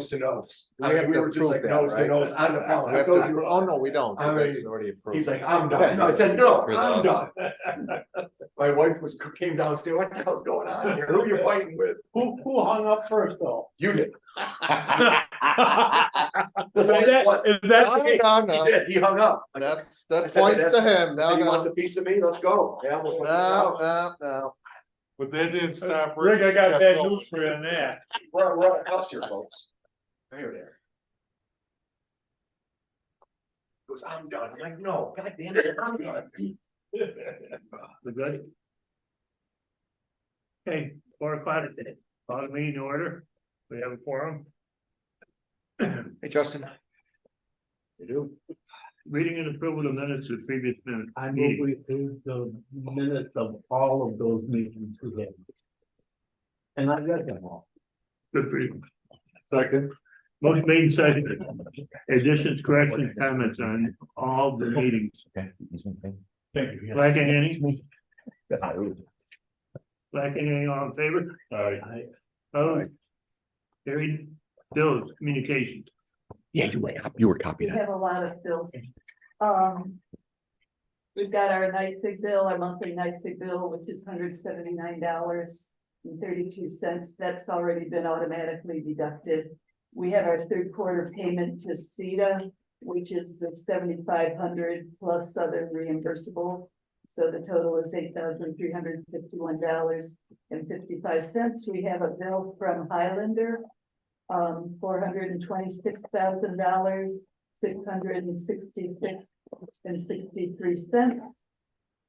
nose to nose. We I mean, have we to were just approve like that, nose to right? nose on the phone. We I have told to- you. Oh, no, we don't. I That's mean, already approved. He's like, I'm done. I said, no, I'm done. Who My wife came downstairs, what the hell's going on here? Who are you fighting with? hung up first though? You did. Is that No, no, He no. did, he hung up. That I said, points "That's- to him. I said, No, he no, wants a piece of me, let's go. Yeah, almost went to his no, house. no. But that didn't stop. Rick, I got bad news for you on that. We're on a cuss here, folks. Here, there. He goes, I'm done. I'm like, no, god damn it, I'm done. We're good? Okay, 4:00 today, call the meeting to order, we have a quorum. Hey, Justin. We do. Reading and approval of minutes of previous minutes. I move we approve the minutes of all of those meetings we had. And I read them all. Good for you. Second. Motion made and seconded. Additions, corrections, comments on all the meetings. Thank you. Black and Annie? Black and Annie, all in favor? Aye. Oh. Carried. Bills, communications. Yeah, you were We copied. have a lot of bills. We've got our NYSEG bill, our monthly NYSEG bill, which is $179.32. That's already been automatically deducted. We have our third quarter payment to CETA, which is the $7,500 plus other reimbursable. So the total is $8,351.55. We have a bill from Highlander. $426,000, $666.63.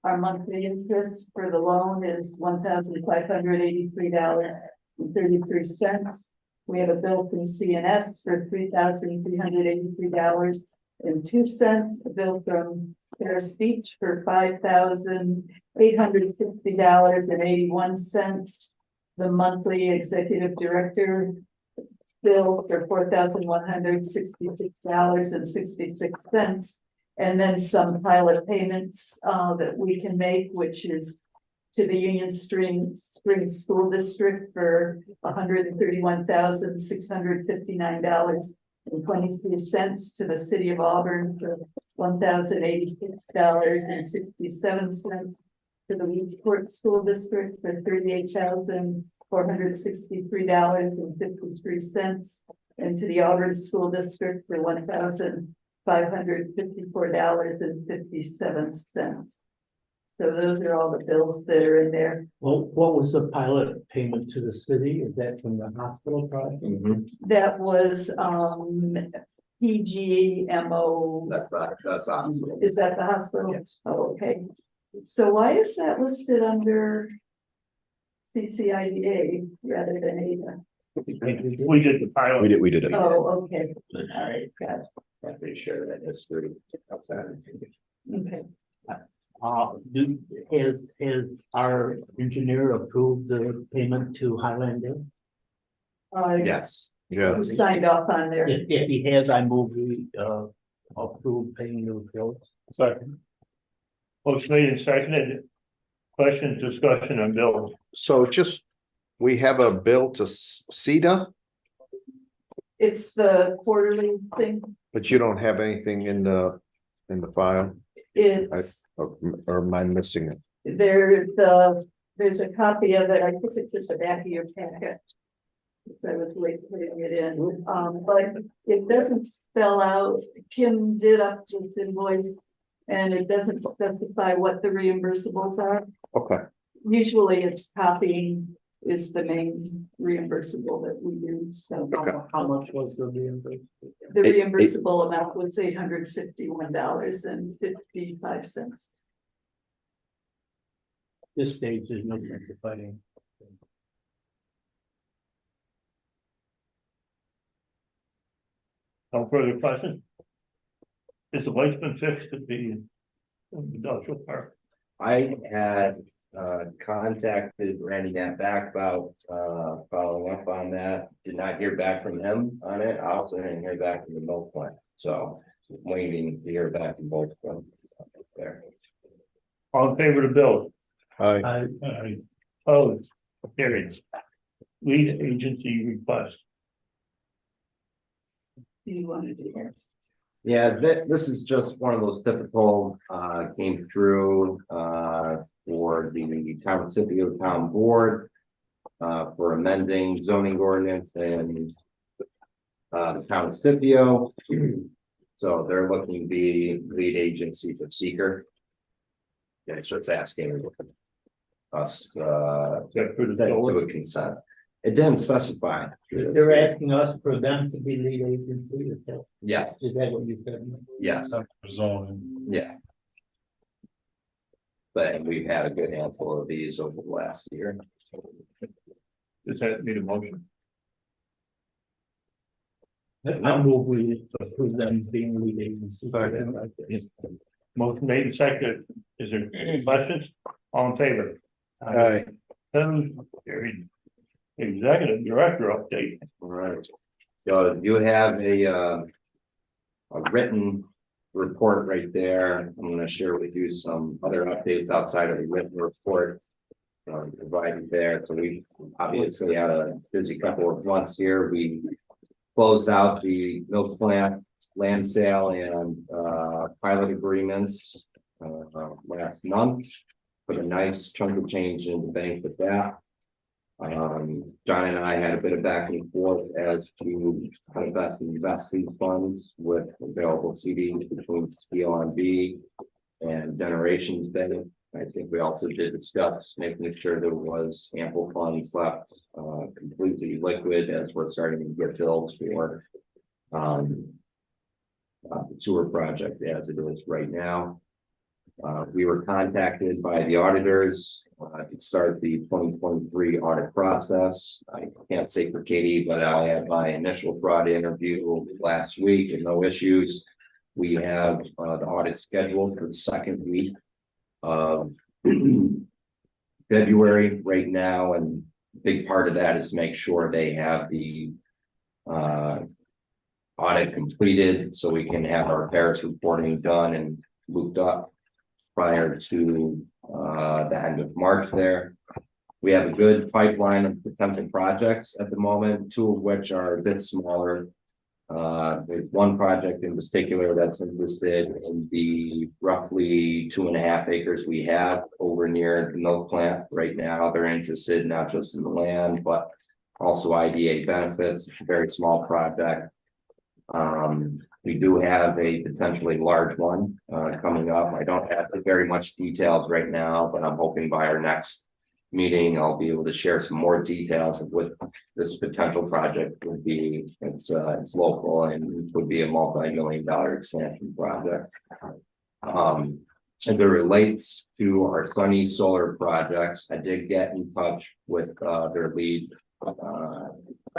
Our monthly interest for the loan is $1,583.33. We have a bill from CNS for $3,383.02. A bill from Paris Beach for $5,860.81. The monthly executive director bill for $4,166.66. And then some pilot payments that we can make, which is to the Union Spring School District for $131,659.23, to the City of Auburn for $1,086.67, to the Weedsport School District for $38,463.53, and to the Auburn School District for $1,554.57. So those are all the bills that are in there. Well, what was the pilot payment to the city? Is that from the hospital project? That was PGMO. That's the hospital. Is that the hospital? Yes. Oh, okay. So why is that listed under CCIDA rather than ADA? We did the pilot. We did it. Oh, okay. All right, got it. They share that history outside. Okay. Has our engineer approved the payment to Highlander? Yes. Yeah. Who signed off on there? If he has, I move we approve paying the bills. Second. Motion made and seconded. Question, discussion on bills. So just, we have a bill to CETA, It's the quarterly thing. but you don't have anything in the file, It's or am I missing it? there's a copy of it. I think it's just the back of your packet. So I was late putting it in, but it doesn't spell out, Kim did up this invoice. And it doesn't specify what the reimbursables are. Okay, Usually it's copying is the main reimbursable that we use, so. How much was the reimbursement? The reimbursable amount was $851.55. This stage is no fighting. No further question? Is the lights been fixed at the industrial park? I had contacted Randy Nat back about following up on that. Did not hear back from him on it. I also didn't hear back from the milk plant. So waiting to hear back from both of them there. All in favor of the bill? hi, Opposed? Carried. Lead agency request. do you want to do here? Yeah, this is just one of those typical, came through, for the Town Scipio Town Board. For amending zoning ordinance and. The Town of Scipio. So they're looking to be lead agency for seeker. Yeah, it's just asking. Us, Except for the to solar. a consent. It didn't specify. They're asking us for them to be lead agency, Yeah, is that what you said? yes, Zoning. yeah. But we've had a good handful of these over the last year. Does that need a motion? I move we approve them being lead agency. Motion made and seconded. Is there any questions? All in favor? Aye. Carried. Executive director update. All right. So you have a written report right there. I'm gonna share with you some other updates outside of the written report. Provided there. So we obviously had a busy couple of months here. We closed out the milk plant land sale and pilot agreements last month. Put a nice chunk of change in the bank with that. John and I had a bit of back and forth as to how to best invest these funds with available CDs between CLNB and Generations Bank. I think we also did discuss making sure there was ample funds left, completely liquid as we're starting to get bills for the sewer project as it is right now. We were contacted by the auditors to start the 2023 audit process. I can't say for Katie, but I had my initial fraud interview last week and no issues. We have the audit scheduled for the second week of February right now, and a big part of that is to make sure they have the audit completed so we can have our Paris reporting done and looped up prior to the end of March there. We have a good pipeline of potential projects at the moment, two of which are a bit smaller. There's one project in particular that's interested in the roughly 2.5 acres we have over near the milk plant right now. They're interested not just in the land, but also IDA benefits. It's a very small project. We do have a potentially large one coming up. I don't have very much details right now, but I'm hoping by our next meeting, I'll be able to share some more details of what this potential project would be. It's local and would be a multi-million-dollar expansion project. And it relates to our Sunny Solar projects. I did get in touch with their lead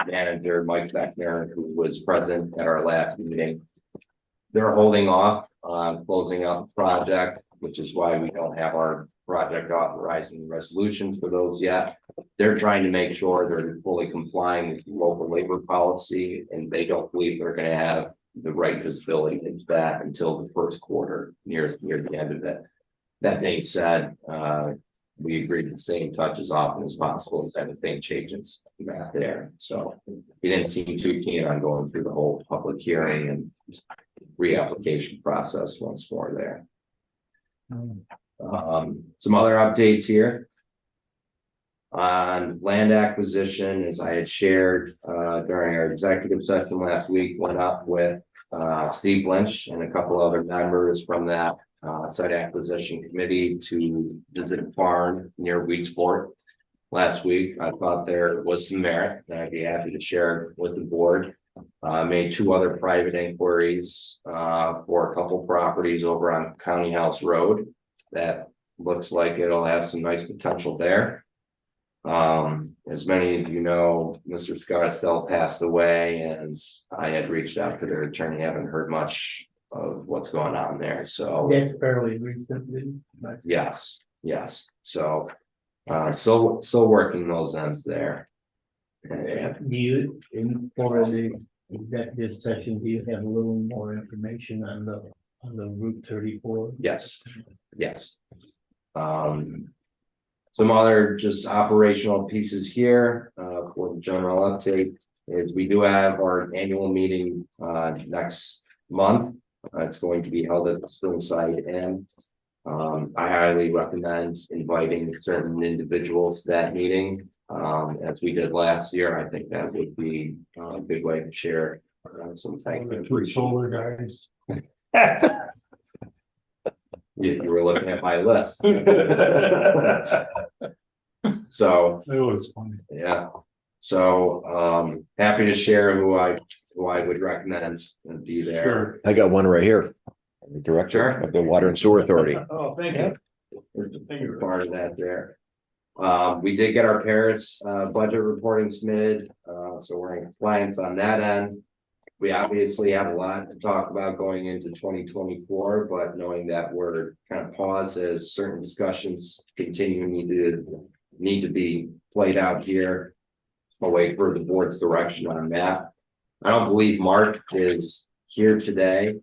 manager, Mike Beckner, who was present at our last meeting. They're holding off on closing out the project, which is why we don't have our project authorizing resolutions for those yet. They're trying to make sure they're fully complying with local labor policy, and they don't believe they're going to have the right visibility into that until the first quarter, near the end of it. That being said, we agreed to stay in touch as often as possible as anything changes there. So he didn't seem too keen on going through the whole public hearing and reapplication process once more there. Some other updates here on land acquisition, as I had shared during our executive session last week, went up with Steve Lynch and a couple other members from that site acquisition committee to visit a farm near Weedsport last week. I thought there was some merit, and I'd be happy to share with the board. Made 2 other private inquiries for a couple properties over on County House Road. That looks like it'll have some nice potential there. As many of you know, Mr. Scarsdale passed away, and I had reached out to their attorney, haven't heard much of what's going on there, so. That's fairly recently. But Yes, so still working those ends there. And do you, for the executive session, do you have a little more information on the Route 34? yes. Some other just operational pieces here for the general update. is we do have our annual meeting next month. It's going to be held at the Springside Inn. I highly recommend inviting certain individuals to that meeting. As we did last year, I think that would be a good way to share some thank The you. two solar guys. You were looking at my list. So, It was funny. yeah, so happy to share who I would recommend and be there. Sure. I got one right here. The Director Sure. of the Water and Sewer Authority. Oh, thank you. Is part of that there. We did get our Paris budget reporting submitted, so we're in compliance on that end. We obviously have a lot to talk about going into 2024, but knowing that we're kind of paused as certain discussions continue need to be played out here. I'll wait for the board's direction on that. I don't believe Mark is here today,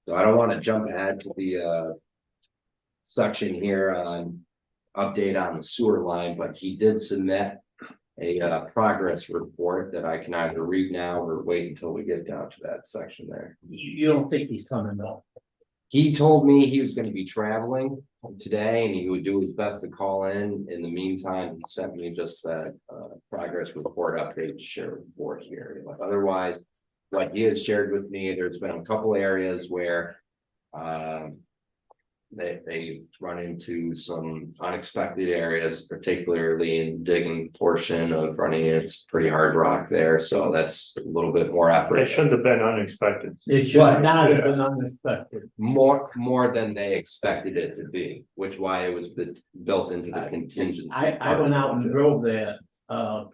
so I don't want to jump ahead to the section here on update on the sewer line, but he did submit a progress report that I can either read now or wait until we get down to that section there. You don't think he's coming though? He told me he was going to be traveling today and he would do his best to call in. In the meantime, he sent me just that progress report update to share with the board here. But otherwise, what he has shared with me, there's been a couple areas where they run into some unexpected areas, particularly in digging portion of running. It's pretty hard rock there, so that's a little bit more It effort. shouldn't have been unexpected. It should not have been unexpected. More than they expected it to be, which why it was built into the contingency. I went out and drove that,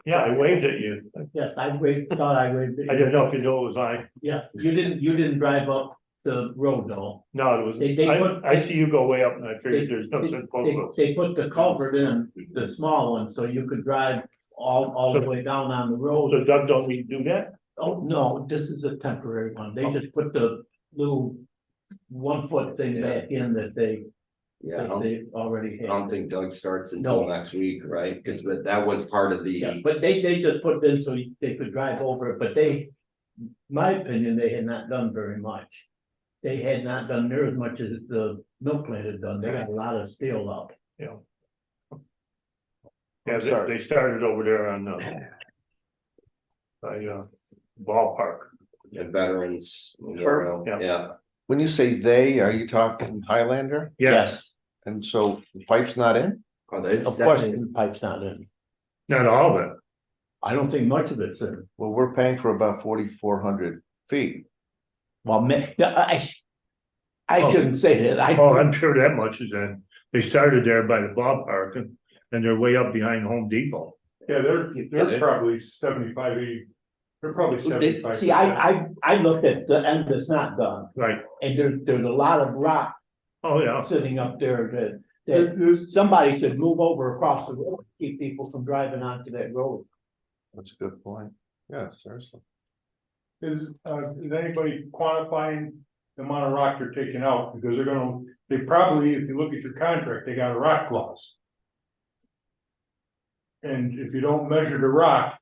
Yeah, I waved at you. yes, thought I waved. I didn't know if you knew it was I. Yeah, you didn't drive up the road though. No, it was, I see you go way up and I figured there's no sense. They put the culvert in, the small one, so you could drive all the way down on the road. So Doug don't need to do that? Oh, no, this is a temporary one. They just put the little 1 foot thing back in that they already I don't had. think Doug starts until No. next week, right? Because that was part of Yeah, the, but they just put it in so they could drive over it, but my opinion, they had not done very much. They had not done near as much as the milk plant had done. They got a lot of steel up. Yeah. Yeah, Sorry. they started over there on by ballpark. the veterans. Sure, yeah. Yeah, When you say they, are you talking Highlander? Yes, And so the pipe's not in? oh, they Of course, definitely- the pipe's not in. not all of it. I don't think much of it's in. Well, we're paying for about 4,400 feet. Well, I shouldn't say that. Oh, I'm sure that much is in. They started there by the ballpark and they're way up behind Home Depot. Yeah, they're probably 75, 80. They're probably 75. See, I looked at the end that's not done, Right. and there's a lot of rock Oh, yeah. sitting up there that somebody should move over across the road, to keep people from driving onto that road. That's a good point. Yeah, seriously. Is anybody quantifying the amount of rock they're taking out? Because they probably, if you look at your contract, they got a rock clause. And if you don't measure the rock,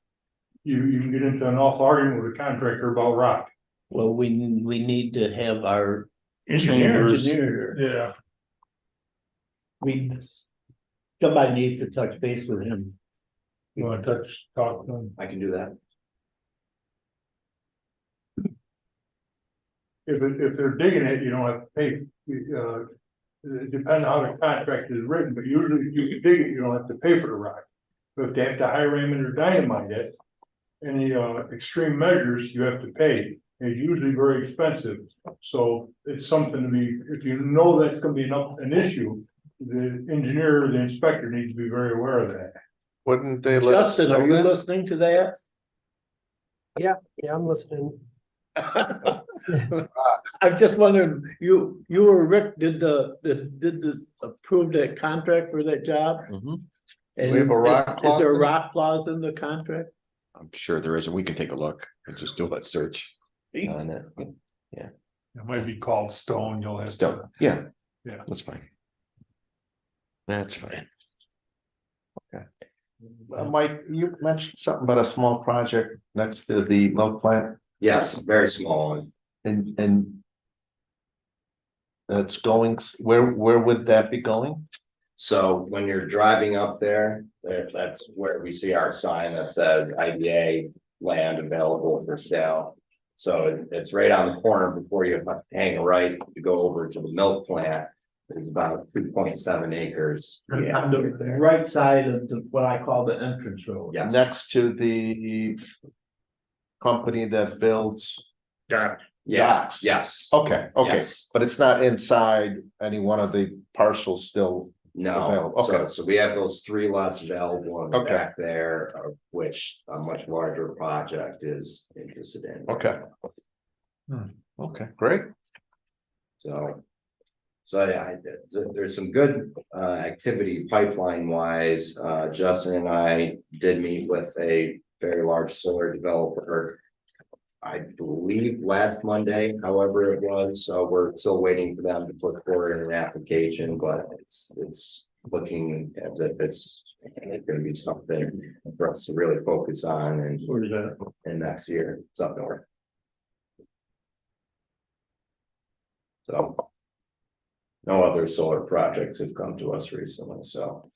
you can get into an awful argument with a contractor about rock. Well, we need to have our Engineers. engineer. Yeah. Somebody needs to touch base with him. You wanna talk to them? I can do that. If they're digging it, you don't have to pay, it depends on how the contract is written, but usually if you dig it, you don't have to pay for the rock. But if they have to hire Raymond or dynamite it, any extreme measures, you have to pay. It's usually very expensive, so it's something to be, if you know that's gonna be an issue, the engineer or the inspector needs to be very aware of that. Wouldn't they let us Justin, are know you that? listening to that? Yeah, I'm listening. I'm just wondering, you were Rick, did the approve that contract for that job? Mhm. And We have a rock is clause there a in it? rock clause in the contract? I'm sure there is, and we can take a look and just do a search on it. It might be called stone, you'll have. Still, yeah. Yeah. That's fine. That's fine. Mike, you mentioned something about a small project next to the milk plant Yes, very small one. and. That's going, where would that be going? So when you're driving up there, that's where we see our sign that says IDA land available for sale. So it's right on the corner before you hang a right to go over to the milk plant. There's about 2.7 acres. On Yeah, the there. right side of the, what I call the entrance road. Yes. Next to the. Company that builds, Yeah, Docks. yes. okay, Yes. but it's not inside any one of the parcels still. No, Available, so, okay. so we have those 3 lots available in the Okay. back there, of which a much larger project is interested in. Okay. Okay, great. So. So yeah, there's some good activity pipeline wise. Justin and I did meet with a very large solar developer. I believe last Monday, however it was, so we're still waiting for them to put forward an application, but it's looking as if it's gonna be something for us to really focus on and Where is that? next year, it's up north. So. No other solar projects have come to us recently, so.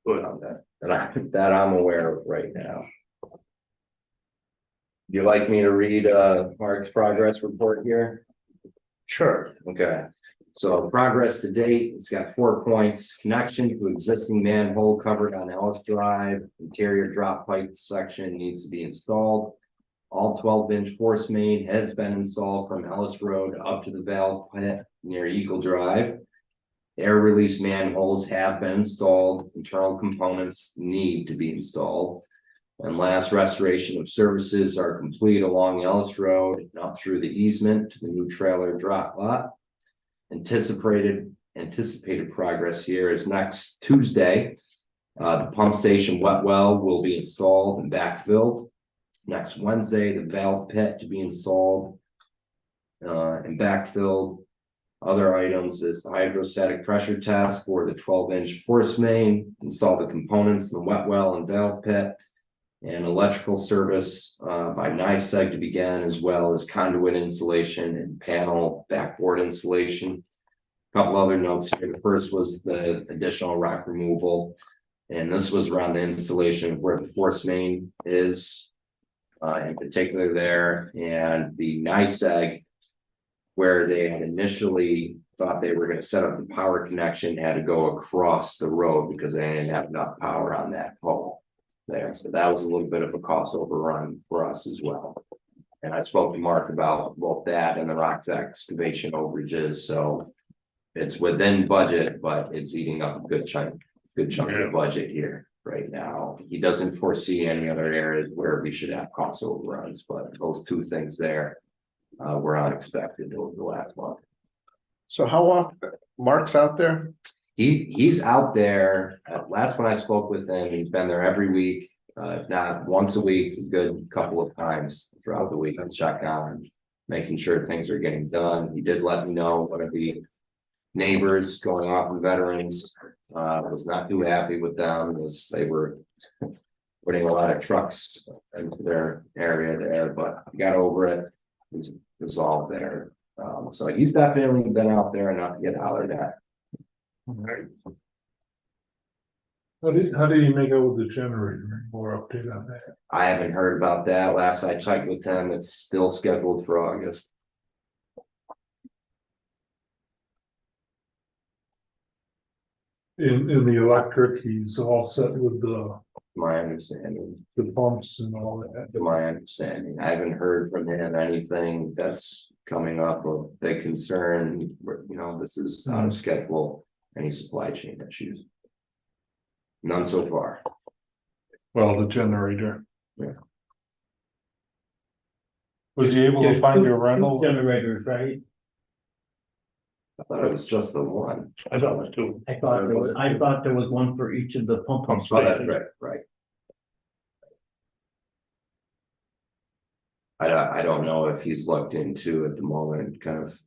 Good on that I'm aware of right now. You like me to read Mark's progress report here? Sure. Okay, so progress to date, it's got 4 points: connection to existing manhole covered on Ellis Drive, interior drop pipe section needs to be installed. All 12-inch force main has been installed from Ellis Road up to the valve pit near Eagle Drive. Air release manholes have been installed, internal components need to be installed. And last restoration of services are complete along Ellis Road and up through the easement to the new trailer drop lot. Anticipated progress here is next Tuesday. The pump station wet well will be installed and backfilled. Next Wednesday, the valve pit to be installed and backfilled. Other items is the hydrostatic pressure test for the 12-inch force main, install the components in the wet well and valve pit. And electrical service by NYSEG to begin, as well as conduit installation and panel backboard installation. A couple other notes here. The first was the additional rock removal. And this was around the installation of where the force main is. In particular there, and the NYSEG, where they had initially thought they were going to set up the power connection, had to go across the road because they didn't have enough power on that pole there. So that was a little bit of a cost overrun for us as well. And I spoke to Mark about both that and the rock excavation overages. So it's within budget, but it's eating up a good chunk of the budget here right now. He doesn't foresee any other areas where we should have cost overruns, but those 2 things there were unexpected over the last month. So how often, Mark's out there? He's out there. Last when I spoke with him, he's been there every week, not once a week, a good couple of times throughout the week. I'm checking on, making sure things are getting done. He did let me know one of the neighbors going off and veterans was not too happy with them, as they were putting a lot of trucks into their area there, but he got over it. It's resolved there. So he's definitely been out there enough to get hollered at. How did you make out with the generator? More update on that? I haven't heard about that. Last I checked with him, it's still scheduled for August. In the electric, he's all set with My understanding, the pumps and all that. to my understanding, I haven't heard from him anything that's coming up of big concern. This is out of schedule, any supply chain issues. None so far. Well, the generator. Yeah. Was he able to find your rental? Generators, right? I thought it was just the one. I thought it was 2. I thought there was one for each of the pump Pump Oh, that's stations. right. I don't know if he's looked into at the moment, kind of,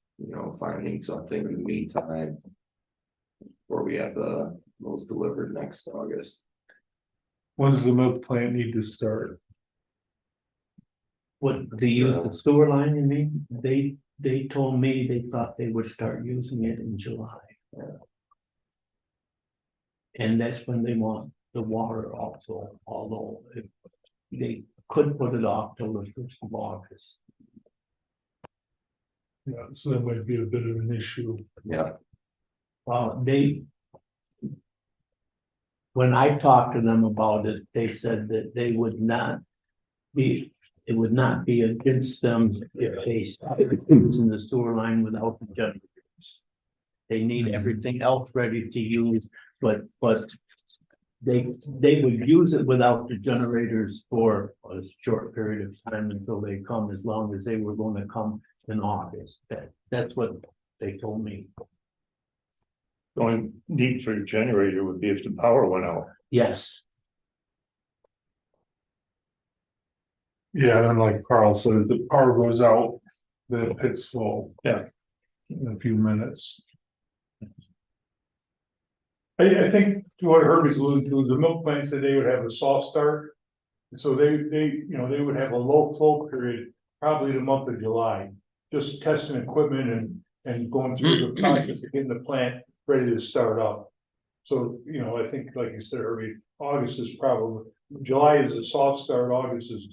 finding something in the meantime. Before we have those delivered next August. When does the milk plant need to start? What, to use the sewer line, you mean? They told me they thought they would start using it in July. And that's when they want the water also, although they could put it off till the 1st of August. Yeah, so that might be a bit of an issue. Yeah, When I talked to them about it, they said that they would not be, it would not be against them if they started using the sewer line without the generators. They need everything else ready to use, but they would use it without the generators for a short period of time until they come, as long as they were gonna come in August. That's what they told me. The only need for a generator would be if the power went out. Yes, Yeah, and like Carl said, if the power goes out, the pit's full. Yeah. In a few minutes. I think what Herbie's alluding to, the milk plant said they would have a soft start. So they would have a low flow period, probably the month of July, just testing equipment and going through the process of getting the plant ready to start up. So, I think, like you said, Herbie, August is probably, July is a soft start, August is.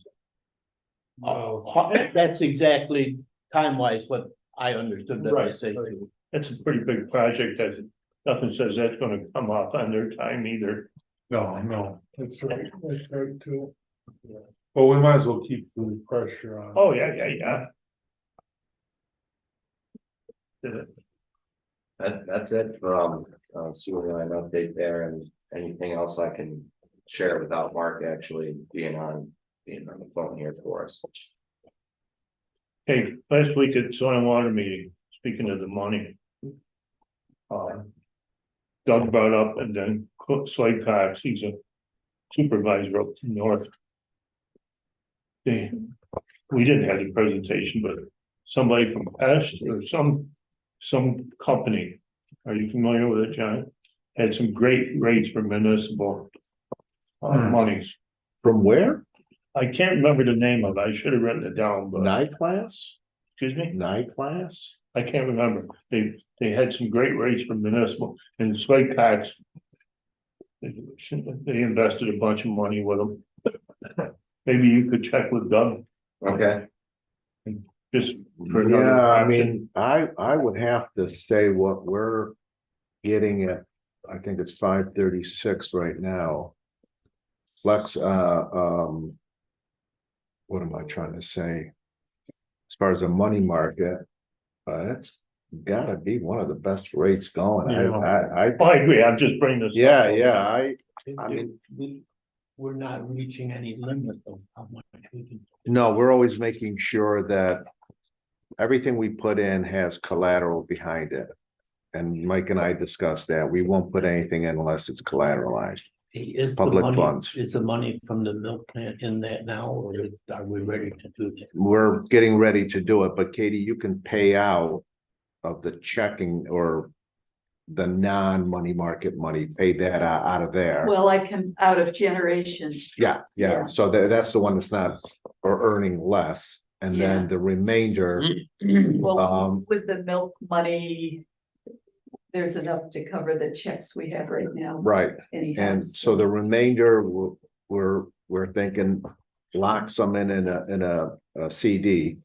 that's exactly time-wise what I understood that I Right, say. right. That's a pretty big project that nothing says that's gonna come off on their time either. No, that's right too. Well, we might as well keep the pressure on. Oh, yeah. that's it from sewer line update there, and anything else I can share without Mark actually being on the phone here for us. Hey, last week at soil and water meeting, speaking of the money. Doug brought up, and then Slade Cox, he's a supervisor up north. We didn't have the presentation, but somebody from Pest or some company, are you familiar with it, John? Had some great rates for municipal monies. From where? I can't remember the name of it. I should have written it down, but Class? excuse me, Class? I can't remember. They had some great rates for municipal, and Slade Cox. They invested a bunch of money with them. Maybe you could check with Doug. Okay, Just for another Yeah, I option. mean, I would have to say what we're getting at, I think it's 536 right now. Flex, what am I trying to say? As far as a money market, it's gotta be one of the best rates going. I Oh, I agree. I'm just bringing this. up. yeah, I mean, We're not reaching any limit of how much we can. no, we're always making sure that everything we put in has collateral behind it. And Mike and I discussed that. We won't put anything in unless it's collateralized. Is the Public money- funds. Is the money from the milk plant in that now, or are we ready to do that? We're getting ready to do it, but Katie, you can pay out of the checking or the non-money market money, pay that out of there. Well, I can, out of generation, Yeah, Yeah. so that's the one that's not, or earning less, and then the remainder, well, with the milk money. There's enough to cover the checks we have right now. right, Anyhow, and so the remainder, we're thinking lock some in a CD.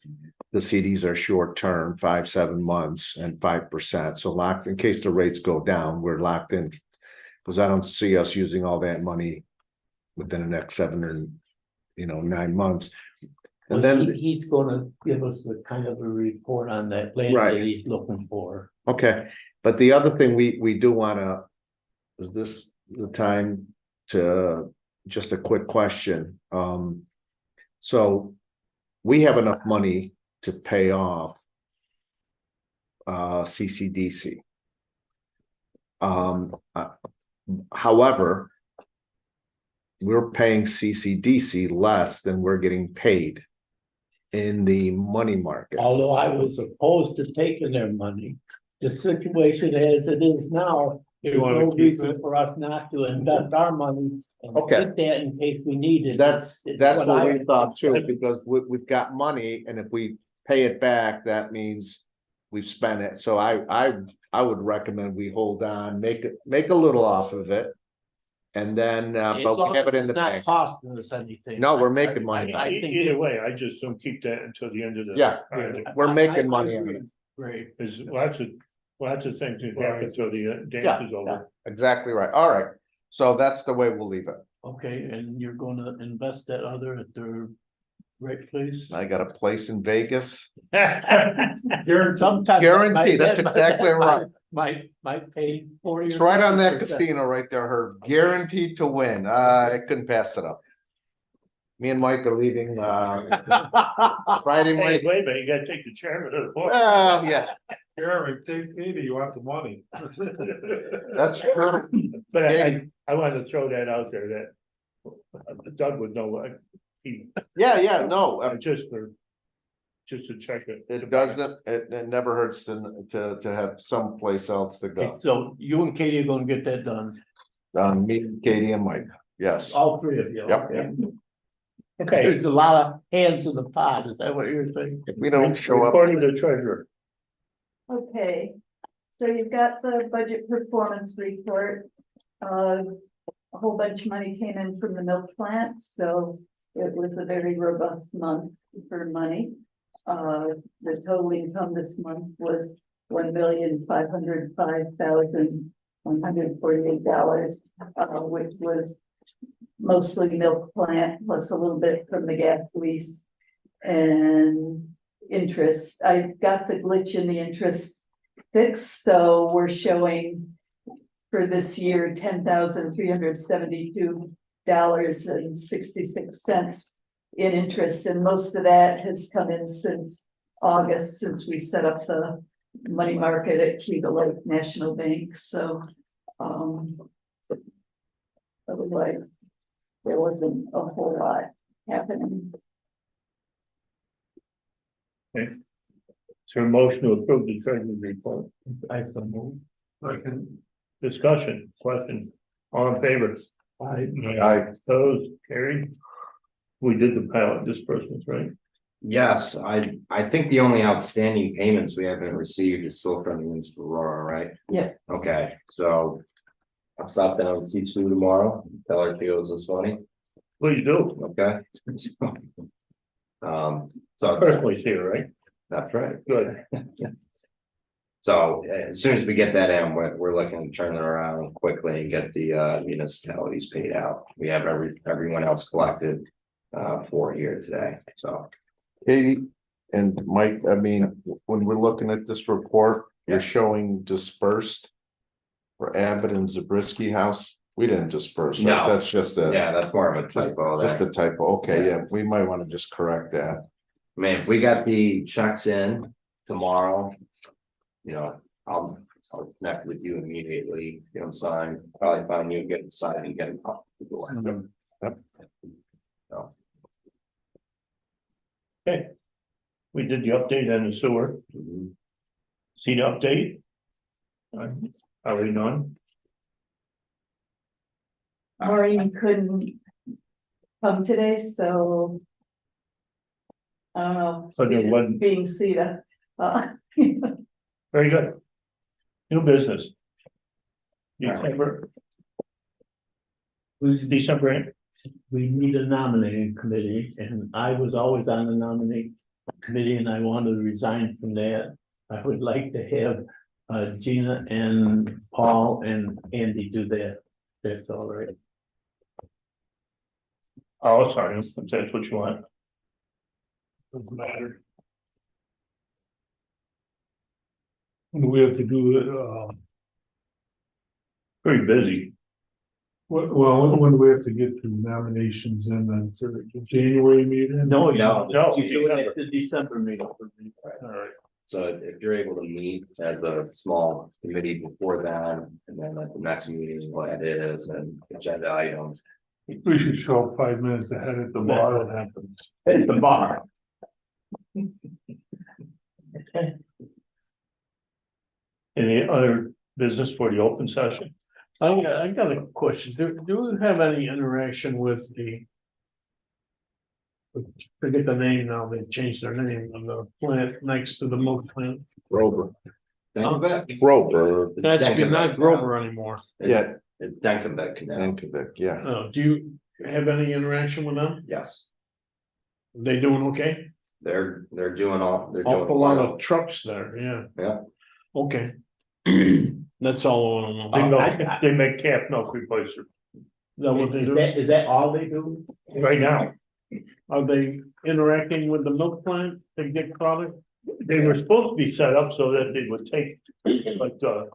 The CDs are short term, 5-7 months and 5%, so locked in case the rates go down, we're locked in. Because I don't see us using all that money within the next 7 or 9 months. And then, He's gonna give us a kind of a report on that plan Right. that he's looking for. okay, but the other thing we do wanna, is this the time to, just a quick question, so we have enough money to pay off CCDC. However, we're paying CCDC less than we're getting paid in the money market. Although I was opposed to taking their money, the situation as it is now, there's wanna no keep reason it? for us not to invest our money and Okay. get that in case we need it. That's Is what I- we thought too, because we've got money, and if we pay it back, that means we've spent it. So I would recommend we hold on, make a little off of it. And then, As but long we have as it in it's the not bank. costing us anything. No, we're making money. I think Either way, I just don't keep that until the end of the. Yeah. project. We're making I money on agree. it. Great. There's lots of things that happen until the dance is over. Exactly right. All right. So that's the way we'll leave it. Okay, and you're gonna invest that other at the right place? I got a place in Vegas. Sometimes. Guarantee, that's exactly right. Might pay 40. It's or right on that 50%. casino right there, Herb. Guaranteed to win. I couldn't pass it up. Me and Mike are leaving, Friday, Hey, Mike. wait a minute, you gotta take the chairman of the board. Yeah, Jeremy, take Peter, you want the money. that's true. But I wanted to throw that out there that Doug would know what he, Yeah, no, just to check it. it doesn't, it never hurts to have someplace else to Okay, go. so you and Katie are gonna get that done, Me, Katie and Mike, yes. all three of you. Yep. okay? Okay, There's a lot of hands in the pot, is that what you're saying? If we don't show up, according to the treasurer. Okay, so you've got the budget performance report. A whole bunch of money came in from the milk plant, so it was a very robust month for money. The total income this month was $1,505,148, which was mostly milk plant plus a little bit from the gas lease and interest. I got the glitch in the interest fixed, so we're showing for this year, $10,372.66 in interest, and most of that has come in since August, since we set up the money market at Cuba Lake National Bank, so otherwise, there wasn't a whole lot happening. So a motion to approve the treasury report. I so move. Discussion, question, all in favor? Aye. Opposed, carried. We did the pilot disbursements, right? Yes, I think the only outstanding payments we haven't received is still from the Inns for Aurora, right? Yeah. Okay, so I'll stop down and see Sue tomorrow, tell her she owes us money, Please do. okay? So Personally here, right? that's right. Good. So as soon as we get that in, we're looking to turn it around quickly and get the municipalities paid out. We have everyone else collected for here today, so. Katie and Mike, I mean, when we're looking at this report, Yeah. you're showing dispersed for Abbott and Zabriskie House. We didn't disperse, right? No. That's just a, Yeah, that's more of a typo just there. a typo. Okay, yeah, we might want to just correct that. I mean, if we got the checks in tomorrow, you know, I'll connect with you immediately, get them signed, probably find you, get them signed and get them up the door. Yep. So, Okay. We did the update on the sewer. mhm. See the update? Already done? Maureen couldn't come today, so. I don't know. So there wasn't- Being Sita. Very good. New business. December. December, We need a nominating committee, and I was always on the nominating committee, and I wanted to resign from that. I would like to have Gina and Paul and Andy do that. That's all right. oh, sorry, if that's what you want. Doesn't matter. We have to do it, Very busy. well, when do we have to get the nominations in then for the January meeting? No, No, you do it at the December meeting. All right. So if you're able to meet as a small committee before that, and then at the next meeting, what it is and agenda items. We should show up 5 minutes ahead at the bar when it happens. At the bar. Any other business for the open session. I got a question. Do we have any interaction with the? Forget the name now, they changed their name of the plant next to the milk plant. Grover. Denkovic? Grover. That's Denkovic not now. Grover anymore. Yeah. It's Denkovic now, Denkovic, yeah. Do you have any interaction with them? yes, They doing okay? they're doing they're doing. Awful lot well. of trucks there, yeah. Yeah. Okay. That's all I wanna They know. milk, they make calf milk replacer Is that what they do? Is that all they do? right now. Are they interacting with the milk plant to get product? They were supposed to be set up so that they would take like the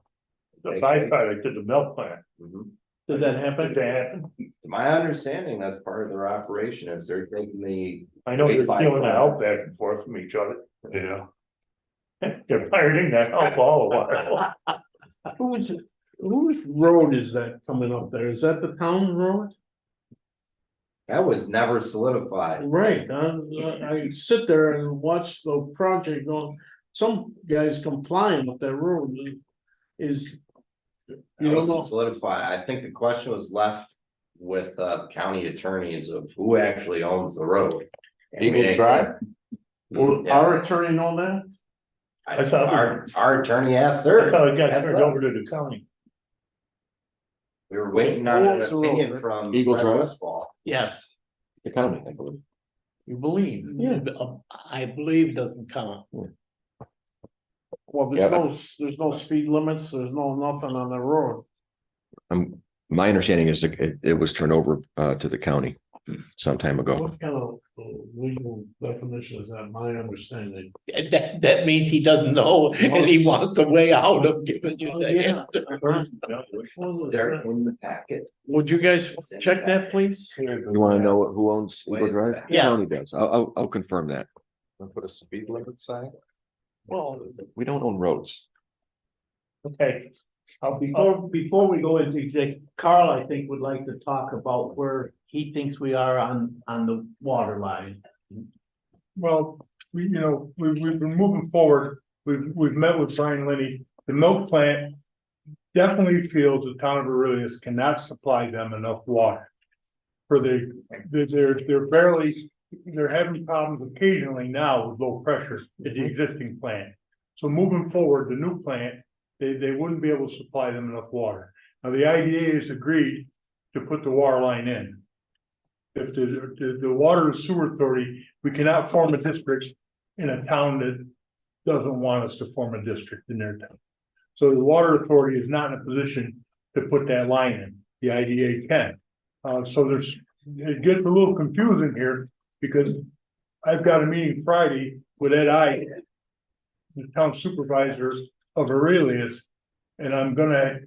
byproduct to the milk plant. Mhm. Did that Did happen? that happen? To my understanding, that's part of their operation, is they're taking the, I know they're Big stealing the byproduct. help back and forth from each other. Yeah. They're pirating that help all the while. Whose road is that coming up there? Is that the town road? that was never solidified. Right, I sit there and watch the project going, some guys come flying up that road. Is, It you don't wasn't know, solidified. I think the question was left with county attorneys of who actually owns the road. And we Eagle didn't- Drive? will Yeah. our attorney know that? I thought- Our attorney asked That's how her, it got That's turned that. over to the county. we were waiting on Who an owns the opinion road? from Eagle Fred Drive? Westfall. Yes, The county, I believe. you believe. Yeah. I believe doesn't count. Well, Yeah, there's no speed limits, there's no nothing on the road. My understanding is that it was turned over to the county some time ago. What kind of legal definition is that? My understanding. That means he doesn't know and he wants a way out of giving you Oh, the yeah. answer. They're in the packet. Would you guys check that, please? You want to know who owns Eagle Drive? The Yeah. county does. I'll confirm that. Put a speed limit sign? Well, We don't own roads. Okay. Before we go into exec, Carl, I think would like to talk about where he thinks we are on the water line. Well, we've been moving forward. We've met with Brian Lenny. The milk plant definitely feels the town of Aurelius cannot supply them enough water. They're having problems occasionally now with low pressure at the existing plant. So moving forward, the new plant, they wouldn't be able to supply them enough water. Now, the IDA has agreed to put the water line in. If the water and sewer authority, we cannot form a district in a town that doesn't want us to form a district in their town. So the water authority is not in a position to put that line in. The IDA can. It gets a little confusing here because I've got a meeting Friday with Ed I, the town supervisor of Aurelius, and I'm gonna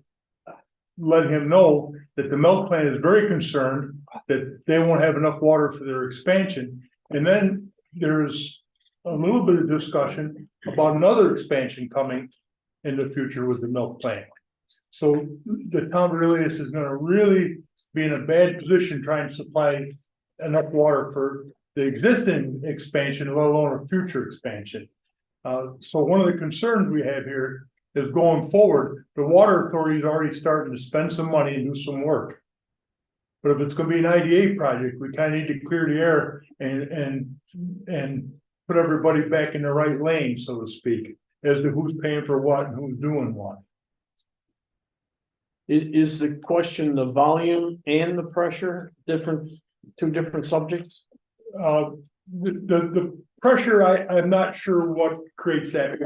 let him know that the milk plant is very concerned that they won't have enough water for their expansion. And then there's a little bit of discussion about another expansion coming in the future with the milk plant. So the town of Aurelius is gonna really be in a bad position trying to supply enough water for the existing expansion, let alone a future expansion. So one of the concerns we have here is going forward, the water authority is already starting to spend some money and do some work. But if it's gonna be an IDA project, we kind of need to clear the air and put everybody back in the right lane, so to speak, as to who's paying for what and who's doing what. Is the question the volume and the pressure different, two different subjects? The pressure, I'm not sure what creates that.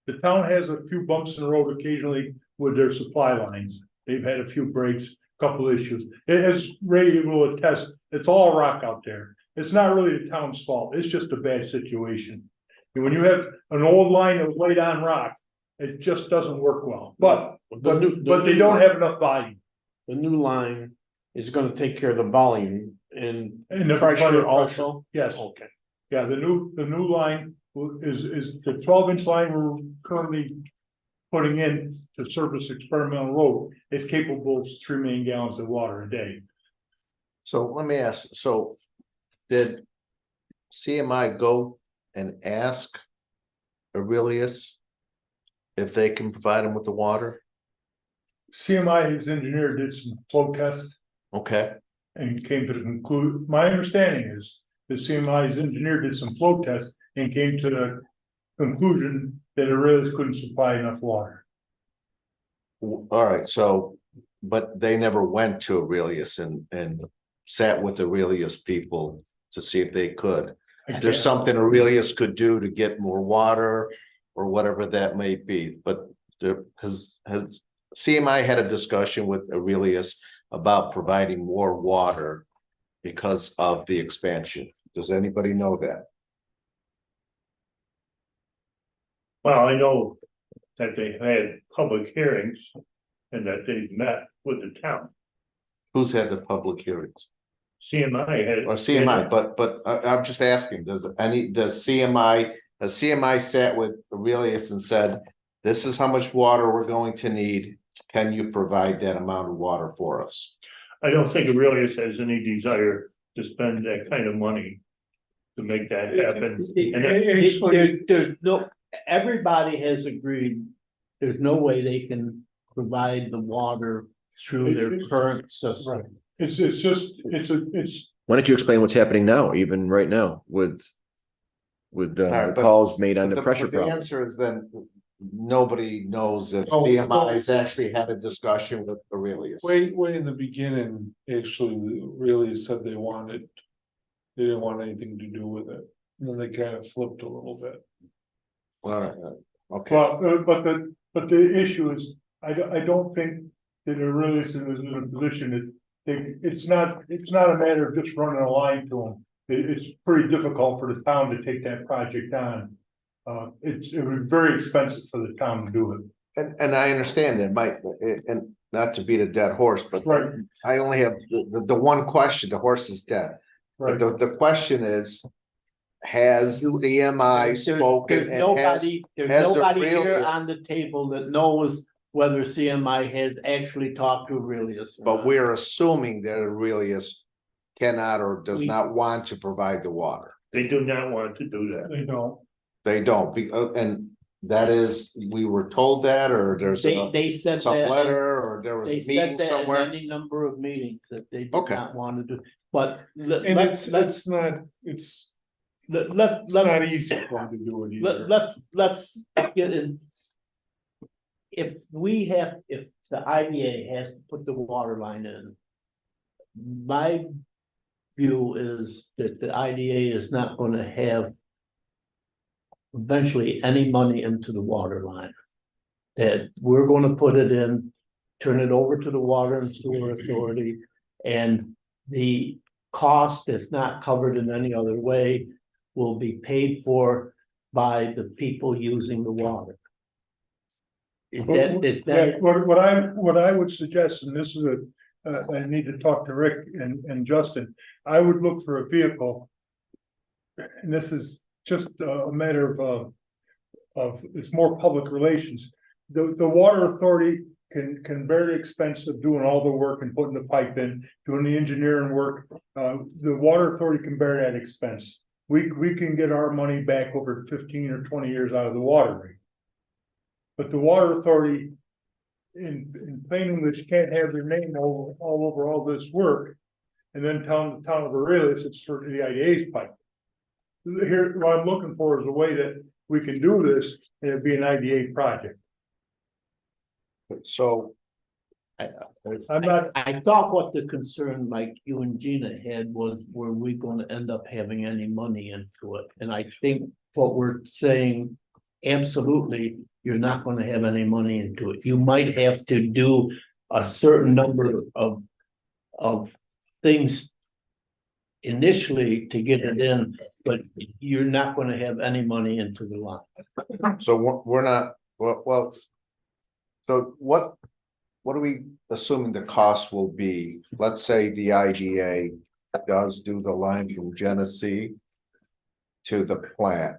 The town has a few bumps in the road occasionally with their supply lines. They've had a few breaks, couple issues. As Ray will attest, it's all rock out there. It's not really the town's fault. It's just a bad situation. And when you have an old line that was laid on rock, it just doesn't work well. But they don't have enough volume. The new line is gonna take care of the volume and And the pressure also? Yes. Okay. Yeah, the new line is the 12-inch line we're currently putting in to service Experimental Road is capable of 3 million gallons of water a day. So let me ask, so did CMI go and ask Aurelius if they can provide them with the water? CMI, his engineer did some flow tests Okay, and came to the conclusion, my understanding is the CMI's engineer did some flow tests and came to the conclusion that Aurelius couldn't supply enough water. all right, so, but they never went to Aurelius and sat with Aurelius people to see if they could. If there's something Aurelius could do to get more water or whatever that may be, but there has CMI had a discussion with Aurelius about providing more water because of the expansion. Does anybody know that? Well, I know that they had public hearings and that they met with the town. Who's had the public hearings? CMI had. Or CMI, but I'm just asking, has CMI sat with Aurelius and said, this is how much water we're going to need. Can you provide that amount of water for us? I don't think Aurelius has any desire to spend that kind of money to make that happen. And that- There's no, everybody has agreed, there's no way they can provide the water through their current system. Right. It's just, it's, Why don't you explain what's happening now, even right now with right, but- calls made on But the pressure but the problem? answer is then, nobody knows if Oh, CMI has actually had a discussion with Aurelius. Way in the beginning, actually, really said they didn't want anything to do with it. And then they kind of flipped a little bit. All right, okay, well, but the issue is, I don't think that Aurelius is in a position that it's not a matter of just running a line to them. It's pretty difficult for the town to take that project on. It was very expensive for the town to do it. and I understand that, Mike, and not to beat a dead horse, but Right. I only have the one question, the horse is dead. Right. But the question is, has CMI spoken There's and has, nobody, there's has the nobody here Aurelius- on the table that knows whether CMI has actually talked to Aurelius. or but not. we're assuming that Aurelius cannot or does We- not want to provide the water. They do not want to do that. They don't. They don't, and that is, we were told that, or there's They said some that. letter, or there was They a said meeting that in somewhere. any number of meetings that they did Okay. not want to do, but And let's it's not easy for them to do it either. let's get in. If the IDA has to put the water line in. My view is that the IDA is not gonna have. Eventually any money into the water line. That we're gonna put it in, turn it over to the Water and Sewer Authority. And the cost that's not covered in any other way will be paid for by the people using the water. Is that, Yeah, what I would suggest, and this is I need to talk to Rick and Justin, I would look for a vehicle. And this is just a matter of, it's more public relations. The water authority can bear the expense of doing all the work and putting the pipe in, doing the engineering work. The water authority can bear that expense. We can get our money back over 15 or 20 years out of the water rate. But the water authority, in plain English, can't have their name all over all this work. And then tell the town of Aurelius it's for the IDA's pipe. Here, what I'm looking for is a way that we can do this, and it'd be an IDA project. So, I'm not, I thought what the concern like you and Gina had was, were we gonna end up having any money into it? And I think what we're saying, absolutely, you're not gonna have any money into it. You might have to do a certain number of things initially to get it in, but you're not gonna have any money into the line. so we're not, well. So what are we assuming the cost will be? Let's say the IDA does do the line from Genesee to the plant.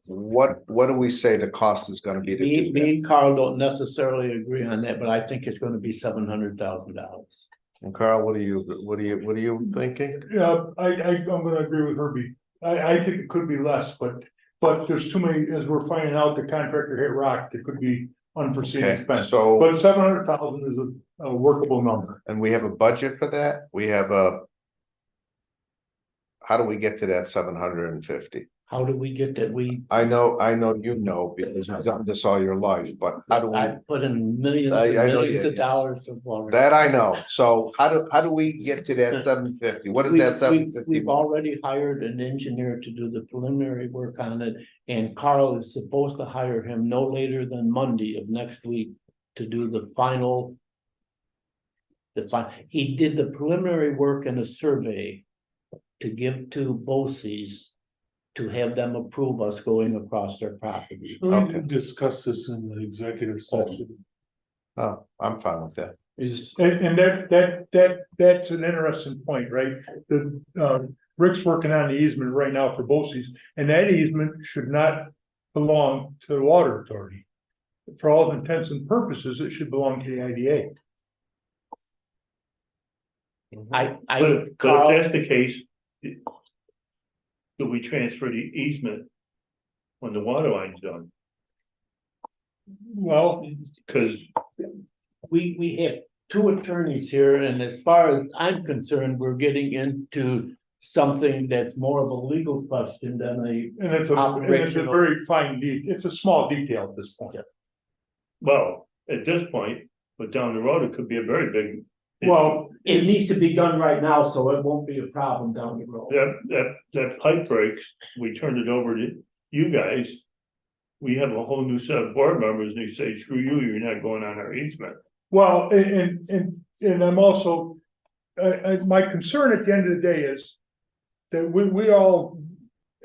What do we say the cost is gonna be to do that? Me and Carl don't necessarily agree on that, but I think it's gonna be $700,000. And Carl, what are you thinking? yeah, I'm gonna agree with Herbie. I think it could be less, but there's too many, as we're finding out, the contractor hit rock, it could be unforeseen Okay, expense. so, But 700,000 is a workable number. and we have a budget for that? We have a. How do we get to that 750? How do we get that? I know you know, because you've done this all your life, but how do we? I put in millions and I know millions you- of dollars of water. That I know, so how do we get to that 750? What is that 750? We've already hired an engineer to do the preliminary work on it, and Carl is supposed to hire him no later than Monday of next week to do the final. He did the preliminary work and a survey to give to BOCES to have them approve us going across their property. We Okay. can discuss this in the executive session. Oh, I'm fine with that. And that's an interesting point, right? Rick's working on the easement right now for BOCES, and that easement should not belong to the water authority. For all intents and purposes, it should belong to the IDA. But if Carl, that's the case. Do we transfer the easement? When the water line's done, Well, cause we have two attorneys here, and as far as I'm concerned, we're getting into something that's more of a legal question than and it's a very fine it's a small detail at this point. well, at this point, but down the road, it could be a very big. Well, it needs to be done right now, so it won't be a problem down the road. That pipe breaks, we turned it over to you guys. We have a whole new set of board members and they say, screw you, you're not going on our easement. well, and I'm also, my concern at the end of the day is that we all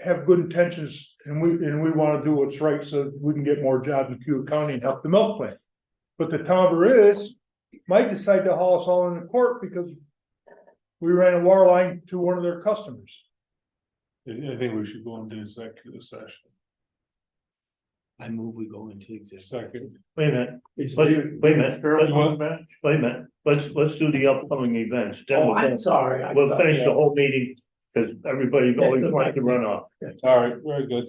have good intentions and we want to do what's right so we can get more jobs in Cuyahoga County and help the milk plant. But the town of Ariz might decide to haul us all into court because we ran a water line to one of their customers. I think we should go into executive session. I move we go into executive. Second. Wait a minute, wait a minute, let's do the upcoming events. Then Oh, we'll- I'm sorry. I We'll thought finish the that- whole meeting, because everybody always wants to run off. All right, very good.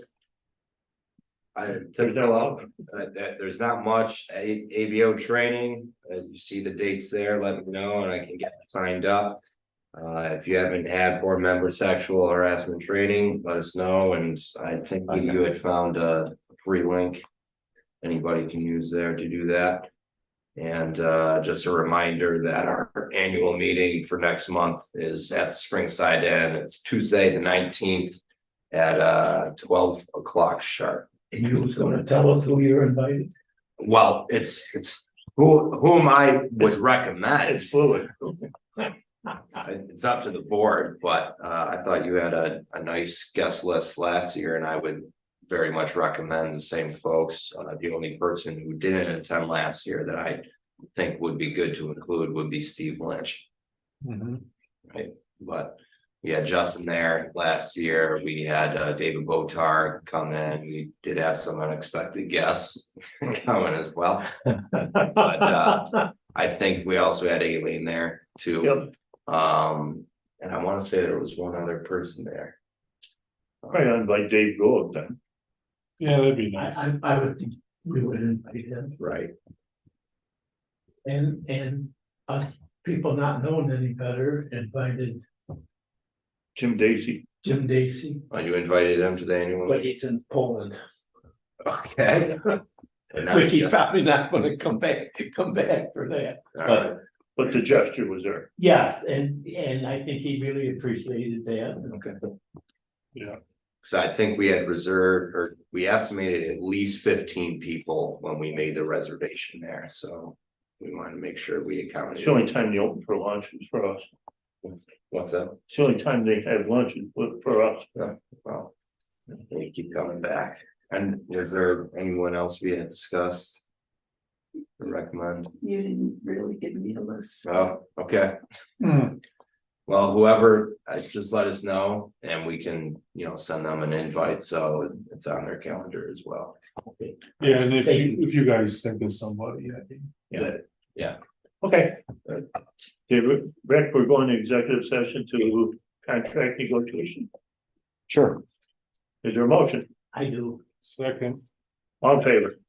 There's not much ABO training, you see the dates there, let me know and I can get signed up. If you haven't had board member sexual harassment training, let us know, and I think you had found a free link. Anybody can use there to do that. And just a reminder that our annual meeting for next month is at the Springside Inn. It's Tuesday, the 19th at 12 o'clock sharp. And you was gonna tell us who you're invited? Well, it's whom I would recommend. It's fluid. It's up to the board, but I thought you had a nice guest list last year and I would very much recommend the same folks. The only person who didn't attend last year that I think would be good to include would be Steve Lynch. Right, but we had Justin there last year. We had David Botar come in. We did have some unexpected guests coming as well. But I think we also had Aileen there too. Yep. And I want to say there was one other person there. Right on by Dave Gould then. Yeah, that'd be nice. I would think we would invite him, Right. and us people not knowing any better invited Jim Dacey. Jim Dacey, Oh, you invited him to the annual but meeting? he's in Poland, Okay. And now which he's just- probably not gonna come back for that. all right. But the gesture was there. Yeah, and I think he really appreciated that. Okay. Yeah. So I think we had reserved, or we estimated at least 15 people when we made the reservation there, so. We wanted to make sure we accounted. It's the only time they open for lunch is for us. What's that? It's the only time they have lunch is for us. Well, we keep coming back. And is there anyone else we had discussed? Recommend? You didn't really give me a list. Oh, okay. Well, whoever, just let us know and we can, send them an invite, so it's on their calendar as well. Yeah, and if you guys think of somebody, I think. Yeah. Okay. Okay, Rick, we're going to executive session to contract negotiation. Sure. Is there a motion? I do. Second. All in favor?